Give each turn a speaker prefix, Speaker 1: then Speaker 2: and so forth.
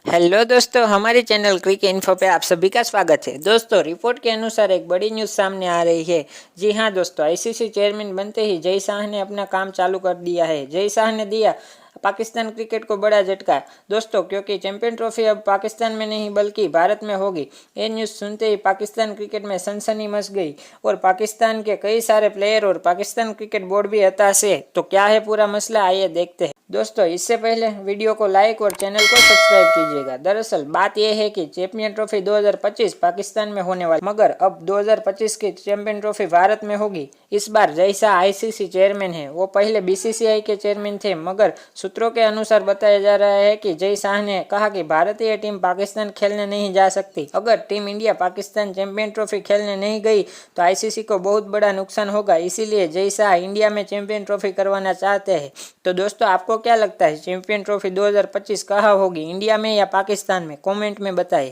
Speaker 1: Hello दोस्तों, हमारे channel cricket info पे आप सभी का स्वागत है। दोस्तों, रिपोर्ट के अनुसार एक बड़ी न्यूज़ सामने आ रही है। जी हां दोस्तों, आईसीसी चेयरमैन बनते ही जय शाह ने अपना काम चालू कर दिया है। जय शाह ने दिया पाकिस्तान क्रिकेट को बड़ा झटका दोस्तों, क्योंकि चैंपियन ट्रॉफी अब पाकिस्तान में नहीं बल्कि भारत में होगी। ये न्यूज़ सुनते ही पाकिस्तान क्रिकेट में सनसनी मच गई और पाकिस्तान के कई सारे प्लेयर और पाकिस्तान क्रिकेट बोर्ड भी हताश है। तो क्या है पूरा मसला, आइए देखते हैं। दोस्तों, इससे पहले वीडियो को लाइक और चैनल को सब्सक्राइब कीजिएगा। दरअसल बात यह है कि चैंपियन ट्रॉफी 2025 पाकिस्तान में होने वाली, मगर अब 2025 की चैंपियन ट्रॉफी भारत में होगी। इस बार जय शाह आईसीसी चेयरमैन है। वो पहले बीसीसीआई के चेयरमैन थे, मगर सूत्रों के अनुसार बताया जा रहा है कि जय शाह ने कहा कि भारतीय टीम पाकिस्तान खेलने नहीं जा सकती। अगर team India Pakistan champion trophy खेलने नहीं गई तो आईसीसी को बहुत बड़ा नुकसान होगा। इसीलिए जय शाह इंडिया में चैंपियन ट्रॉफी करवाना चाहते हैं। तो दोस्तों, आपको क्या लगता है, चैंपियन ट्रॉफी 2025 कहाँ होगी, इंडिया में या पाकिस्तान में? कमेंट में बताएं।